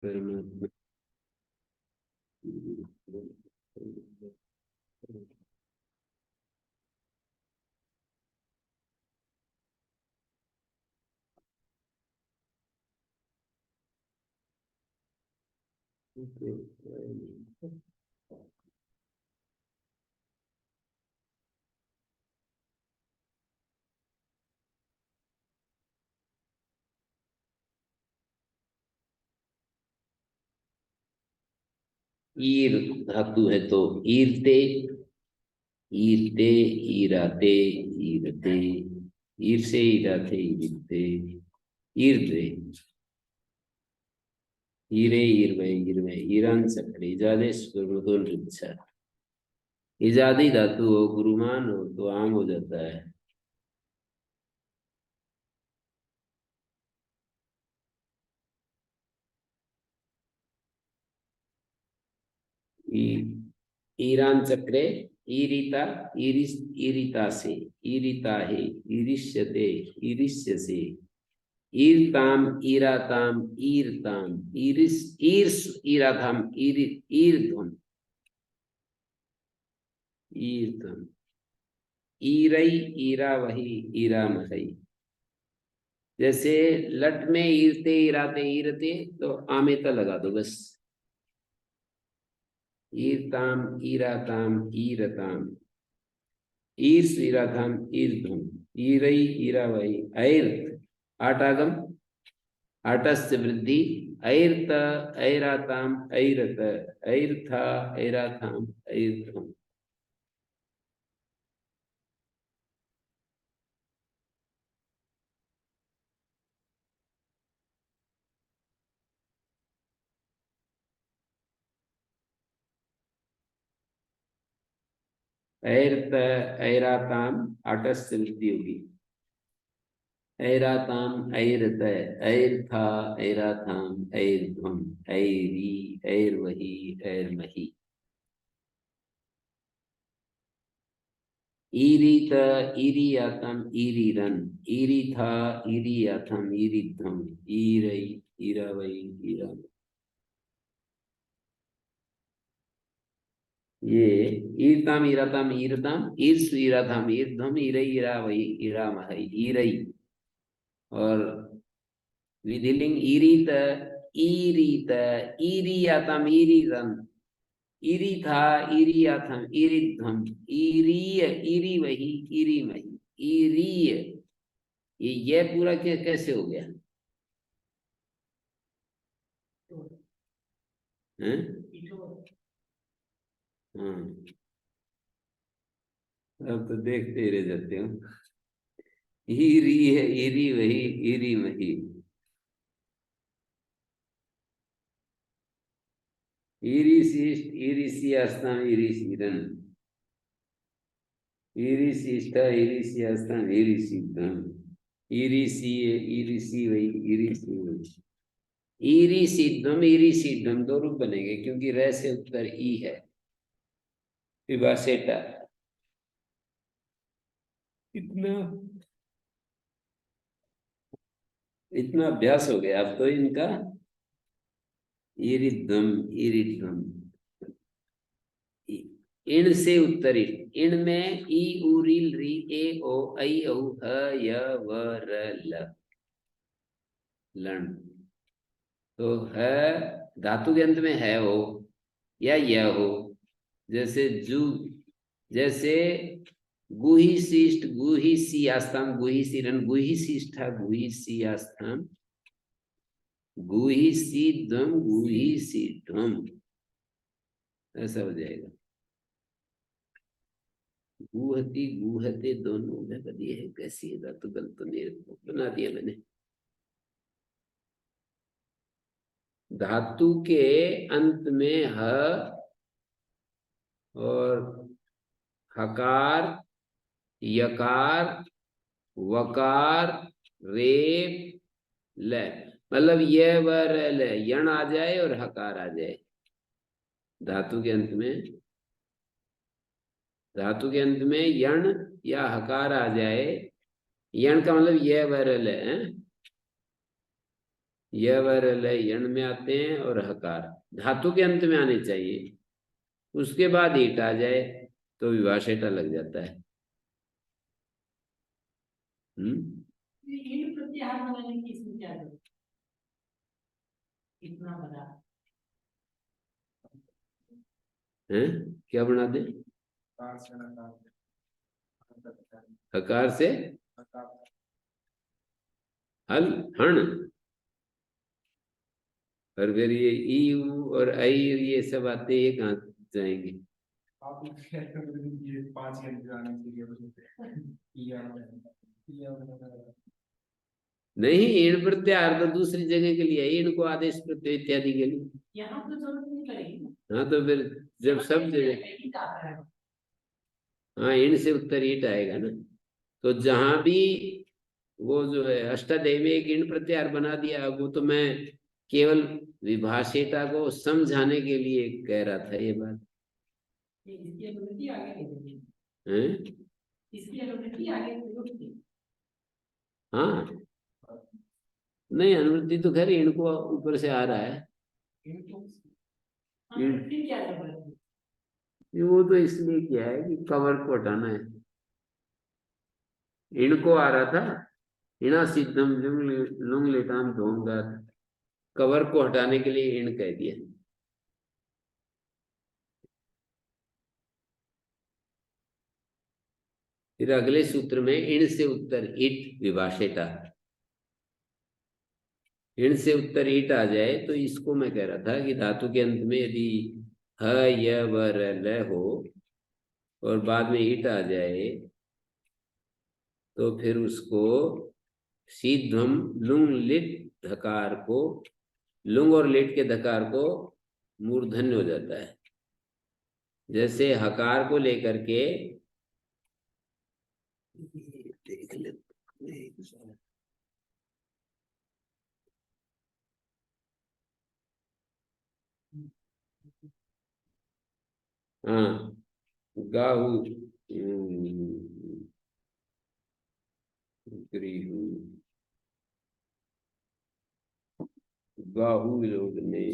परमात्मा ईर धातु है तो ईरते, ईरते, ईराते, ईरते, ईर से ईराते, ईरते, ईरते, ईरे, ईरवे, ईरवे, ईरान चक्र, इजादे सुगुरुदोन रिच्छा। इजादी धातु हो, गुरुमान हो तो आम हो जाता है। ईरान चक्रे, ईरिता, ईरिस, ईरिता से, ईरिता है, ईरिष्यते, ईरिष्य से, ईरताम, ईराताम, ईरताम, ईरिस, ईर्ष, ईराथाम, ईरध्वम, ईरतम, ईरई, ईरा वही, ईरा मही। जैसे लट में ईरते, ईराते, ईरते तो आमेता लगा दो बस। ईरताम, ईराताम, ईरताम, ईर्ष, ईराथाम, ईरध्वम, ईरई, ईरा वही, ऐर्थ, आटागम, आटस्य वृद्धि, ऐर्त, ऐराताम, ऐरत, ऐर्था, ऐराथाम, ऐर्थम। ऐर्त, ऐराताम, आटस्य वृद्धि होगी। ऐराताम, ऐरत, ऐर्था, ऐराथाम, ऐर्ध्वम, ऐरी, ऐर्वही, ऐर्मही। ईरित, ईरियातम, ईरिरन, ईरिथा, ईरियाथम, ईरिध्वम, ईरई, ईरावई, ईराम। ये ईरताम, ईराताम, ईरताम, ईर्ष, ईराथाम, ईर्ध्वम, ईरई, ईरावई, ईरामहई, ईरई। और विधिलिंग ईरित, ईरित, ईरियातम, ईरिरन, ईरिथा, ईरियाथम, ईरिध्वम, ईरीय, ईरी वही, ईरीमही, ईरीय। ये पूरा कैसे हो गया? हैं? हाँ, अब तो देखते ही रह जाते हो। ईरी है, ईरी वही, ईरी मही। ईरी शिष्ट, ईरी सियास्तान, ईरी सीरन, ईरी शिष्ट, ईरी सियास्तान, ईरी सीधन, ईरी सी, ईरी सी वही, ईरी सी वही। ईरी सिद्धम, ईरी सिद्धम दो रूप बनेंगे क्योंकि रे से उत्तर ई है। विभा सेटा। इतना इतना अभ्यास हो गया अब तो इनका। ईरिदम, ईरिदम, इण से उत्तरी, इण में ई, उ, री, ए, ओ, ऐ, औ, ह, य, व, र, ल, लन। तो है धातु के अंत में है हो या यह हो। जैसे जू, जैसे गुही शिष्ट, गुही सी आस्थान, गुही सीरन, गुही शिष्ठा, गुही सी आस्थान, गुही सी ध्वम, गुही सी ध्वम, ऐसा हो जाएगा। गुहती, गुहते दोनों में बनी है। कैसी है धातु? गलत तो नहीं बना दिया मैंने। धातु के अंत में ह और हकार, यकार, वकार, रेप, ल, मतलब ये वर ल, यण आ जाए और हकार आ जाए धातु के अंत में। धातु के अंत में यण या हकार आ जाए। यण का मतलब ये वर ल है। य व र ल यण में आते हैं और हकार धातु के अंत में आने चाहिए, उसके बाद ईट आ जाए तो विभाषेटा लग जाता है। ईट प्रत्याहार बनाने की इसमें क्या जरूरत इतना बड़ा है? क्या बना दे? हकार से हल हण, और फिर ये ई उ और आई ये सब आते हैं, ये कहाँ जाएंगे? ये 5 घंटे आने नहीं, ईण प्रत्याहार तो दूसरी जगह के लिए, ईण को आदेश प्रत्यय इत्यादि के लिए। यहाँ तो जरूरत नहीं पड़ेगी। हाँ तो फिर जब सब जगह, हाँ ईण से उत्तर ईट आएगा ना, तो जहां भी वो जो है अष्टाध्यायी में एक ईण प्रत्याहार बना दिया, वो तो मैं केवल विभाषिता को समझाने के लिए कह रहा था ये बात। इसकी अनुमति आगे नहीं देगी। हैं? इसकी अनुमति आगे नहीं देगी। हाँ नहीं, अनुवृत्ति तो खैर ईण को ऊपर से आ रहा है। फिर क्या जरूरत है? वो तो इसलिए किया है कि कवर को हटाना है। ईण को आ रहा था, इणा सिद्धम लुंग लेटाम ढोंगा, कवर को हटाने के लिए ईण कह दिया। फिर अगले सूत्र में ईण से उत्तर ईट विभाषेटा, ईण से उत्तर ईट आ जाए तो इसको मैं कह रहा था कि धातु के अंत में यदि ह य व र ल हो और बाद में ईट आ जाए तो फिर उसको सीध्वम लुंग लिट धकार को, लुंग और लिट के धकार को मूर्धन्य हो जाता है। जैसे हकार को लेकर के देख ले, हाँ गाहु गाहु विरोध ने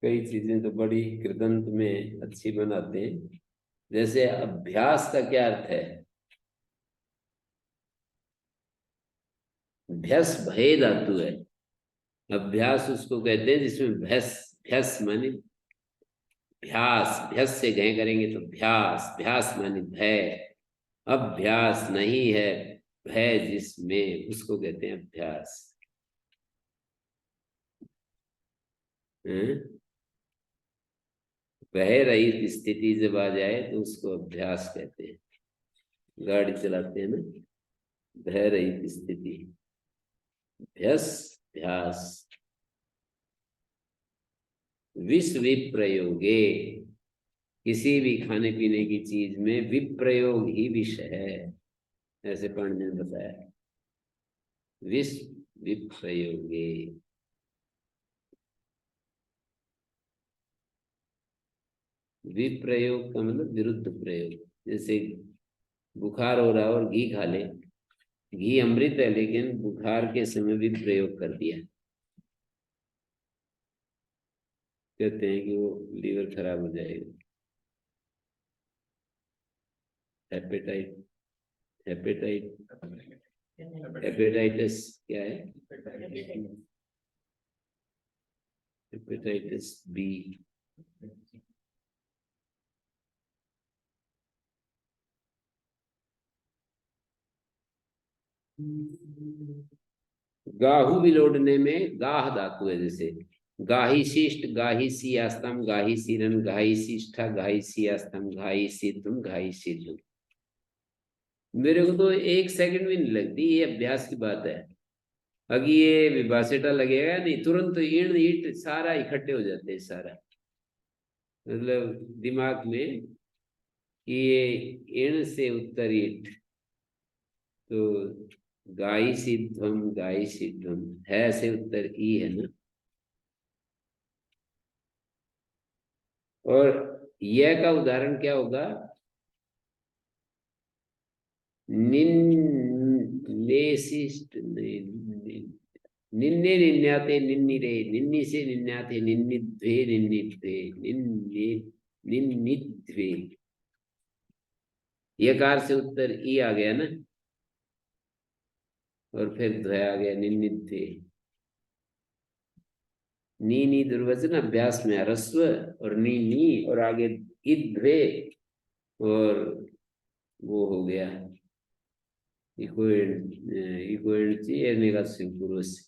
कई चीजें तो बड़ी कृदंत में अच्छी बनाते हैं। जैसे अभ्यास का क्या अर्थ है? भ्यस भय धातु है, अभ्यास उसको कहते हैं जिसमें भ्यस, भ्यस माने भ्यास, भ्यस से गए करेंगे तो भ्यास, भ्यास माने भय, अभ्यास नहीं है भय जिसमें, उसको कहते हैं अभ्यास। भय रहित स्थिति जब आ जाए तो उसको अभ्यास कहते हैं। गाड़ी चलाते हैं ना, भय रहित स्थिति, भ्यस भ्यास। विष विप्रयोगे, किसी भी खाने पीने की चीज में विप्रयोग ही विष है, ऐसे पंडित ने बताया। विष विप्रयोगे, विप्रयोग का मतलब विरुद्ध प्रयोग। जैसे बुखार हो रहा है और घी खा ले, घी अमृत है लेकिन बुखार के समय भी प्रयोग कर दिया, कहते हैं कि वो लीवर खराब हो जाएगा। हेपेटाइट, हेपेटाइट, हेपेटाइटिस क्या है? Hepatitis B. गाहु विलोडने में गाह धातु है, जैसे गाही शिष्ट, गाही सी आस्तम, गाही सीरन, गाही शिष्ठा, गाही सी आस्तम, गाही सीतुम, गाही सीतुम। मेरे को तो एक सेकंड भी नहीं लगती, ये अभ्यास की बात है। अगर ये विभाषिता लगेगा नहीं, तुरंत ईण ईट सारा इकट्ठे हो जाते हैं, सारा मतलब दिमाग में ये इण से उत्तर ईट, तो गाई सिद्धम गाई सिद्धम, है से उत्तर ई है ना। और यह का उदाहरण क्या होगा? निन्नेसिस्ट निन्ने निन्याते निन्निरे, निन्नी से निन्याते निन्निध्वे निन्निध्वे निन्नि निन्निध्वे, यकार से उत्तर ई आ गया ना, और फिर ध्वे आ गया निन्निध्वे। नी दुर्वचन अभ्यास में ह्रस्व, और नी और आगे इध्वे, और वो हो गया इकोएंची एरने का पुरुष।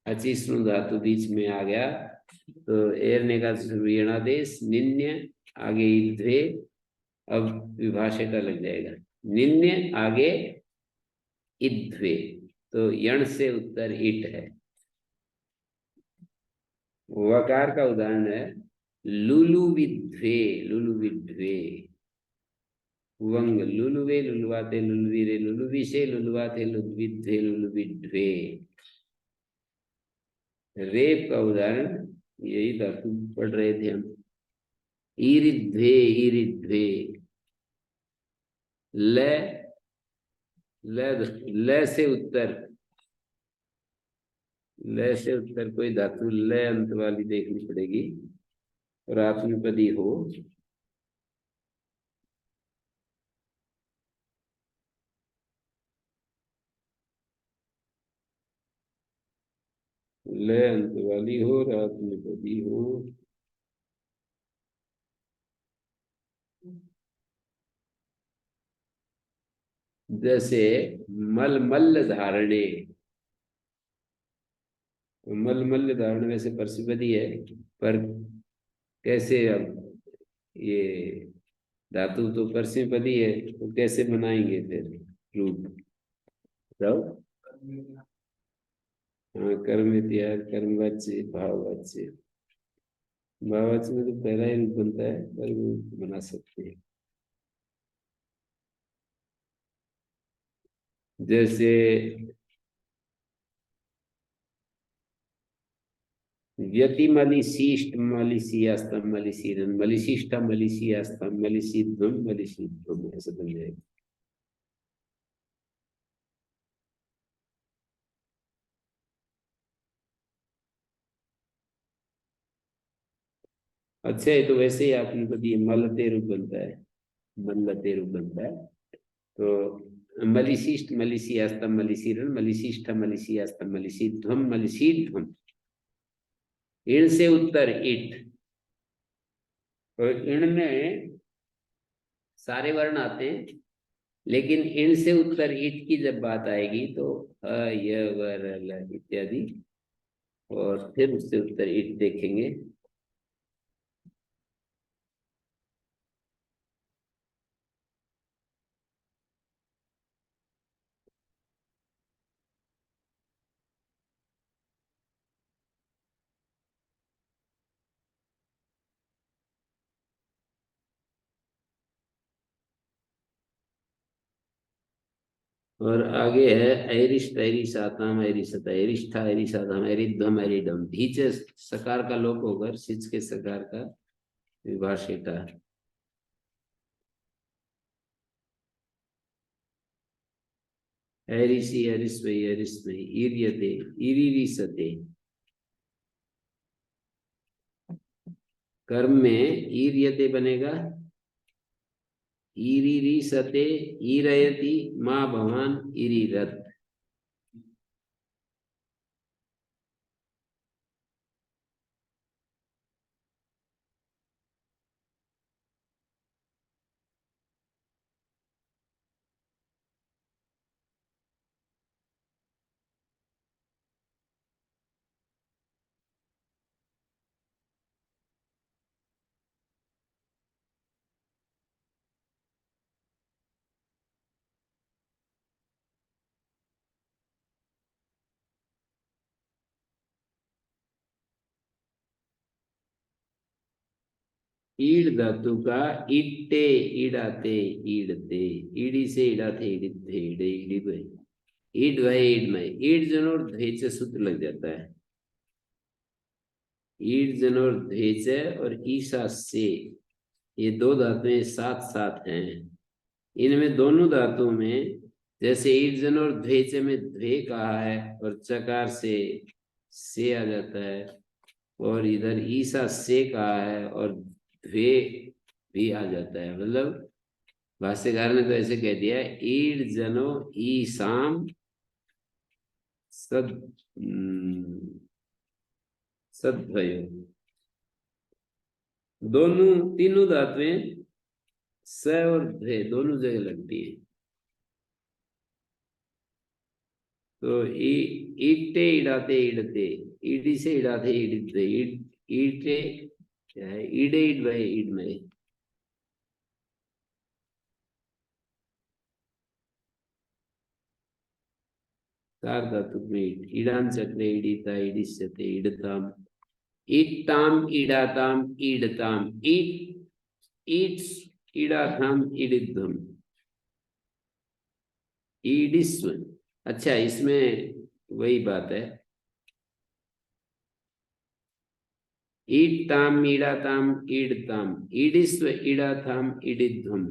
25वां धातु बीच में आ गया, तो एरने का ऋणादेश निन्य, आगे इध्वे, अब विभाषा का लग जाएगा, निन्य आगे इध्वे, तो यण से उत्तर इट है। वकार का उदाहरण है लुलु विध्वे, लुलु विध्वे। वंग लुलुवे लुलुवाते लुलुवीरे, लुलुविशे लुलुवाते लुलुविध्वे लुलुविध्वे। रेप का उदाहरण यही धातु पढ़ रहे थे हम, ईरिध्वे ईरिध्वे। ल ल से उत्तर, ल से उत्तर कोई धातु ल अंत वाली देखनी पड़ेगी, और आत्मपदी हो। ल अंत वाली हो और आत्मपदी हो। जैसे मलमल धारणे, मलमल धारण वैसे परसिपदी है, पर कैसे अब ये धातु तो परसिपदी है, तो कैसे बनाएंगे फिर रूप? बताओ। हाँ, कर्म इतिहास, कर्मवाच्य भाववाच्य। भाववाच्य में तो पहला ही रूप बनता है, पर वो बना सकते हैं। जैसे व्यतिमलिशिष्ट मलिशियास्तम मलिशीरन, मलिशिष्ट मलिशियास्तम मलिशीध्वम मलिशीध्वम, ऐसा बन जाएगा। अच्छा है, तो वैसे ही आपने तो दिए मलते रूप बनता है, मल्लते रूप बनता है। तो मलिशिष्ट मलिशियास्तम मलिशीरन, मलिशिष्ट मलिशियास्तम मलिशीध्वम मलिशीध्वम। इण से उत्तर इट, और इण में सारे वर्ण आते हैं, लेकिन इण से उत्तर इट की जब बात आएगी तो अ य व र ल इत्यादि, और फिर उससे उत्तर इट देखेंगे। और आगे है ऐरिष्ट ऐरिशाताम ऐरिशता ऐरिष्ठा ऐरिशाताम ऐरिध्वम ऐरिडम। भीच सकार का लोप होकर सिच के सकार का विभाषिता। ऐरिसी ऐरिस्वै ऐरिस्वै ईर्यते ईरिरिसते। कर्म में ईर्यते बनेगा, ईरिरिसते ईरयति माँ भवान ईरिरत। ईड धातु का इट्टे, इडाते, ईडते, ईडी से इडाते, इडिते, इडे, इडिबे, ईड वह ईड में, ईड जनोर ध्वेच सूत्र लग जाता है। ईड जनोर ध्वेच और ईसा से, ये दो धातुएं साथ साथ हैं। इनमें दोनों धातुओं में जैसे ईड जनोर ध्वेच में ध्वे कहा है और चकार से आ जाता है, और इधर ईसा से कहा है और ध्वे भी आ जाता है। मतलब भाष्यकार ने तो ऐसे कह दिया, ईड जनो ईसाम सद सद्वयो, दोनों तीनों धातुएं स और ध्वे दोनों जगह लगती है। तो ईटे, इडाते, इडते, ईडी से इडाते, इडते, ईटे क्या है, ईडे, ईड वह ईड में, चार धातु में ईडान चक्रे, ईडिता, ईडिष्यते, ईडताम, ईट्टाम, ईडाताम, ईडताम, ईट्स, ईडाथाम, ईडिद्धम, ईडिस्व। अच्छा, इसमें वही बात है, ईट्टाम, ईडाताम, ईडताम, ईडिस्व, ईडाथाम, ईडिद्धम,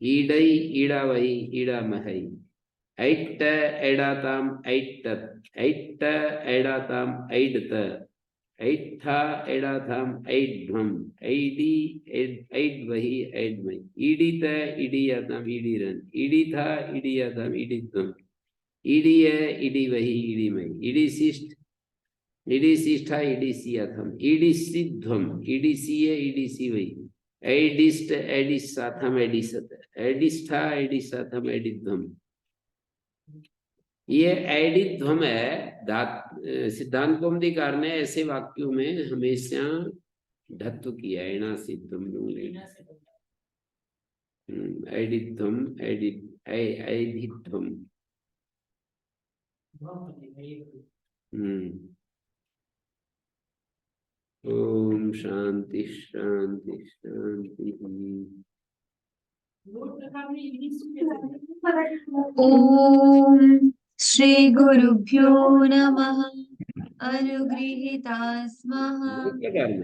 ईडई, ईडावही, ईडामहई, ऐट्ट, ऐडाताम, ऐट्टत, ऐट्ट, ऐडाताम, ऐडत, ऐट्ठा, ऐडाथाम, ऐड्ढम, ऐडी, ऐड्वही, ऐड्मई, ईडित, ईडियाताम, ईडिरन, ईडिथा, ईडियाताम, ईडिद्धम, ईडिय, ईडिवही, ईडिमई, ईडिशिष्ट, ईडिशिष्ठा, ईडिसियाथम, ईडिसिद्धम, ईडिसीय, ईडिसिवई, ऐडिष्ट, ऐडिसाथम, ऐडिसत, ऐडिष्ठा, ऐडिसाथम, ऐडिद्धम। ये ऐडिध्वम है। सिद्धांत कौमुदीकार ने ऐसे वाक्यों में हमेशा ढत्व किया, ऐणा सिद्धम, ऐडिध्वम, ऐडिध्वम। ओम शांति शांति शांति। ओम श्री गुरुभ्यो नमः। अनुगृहीता स्मः। क्या करना है?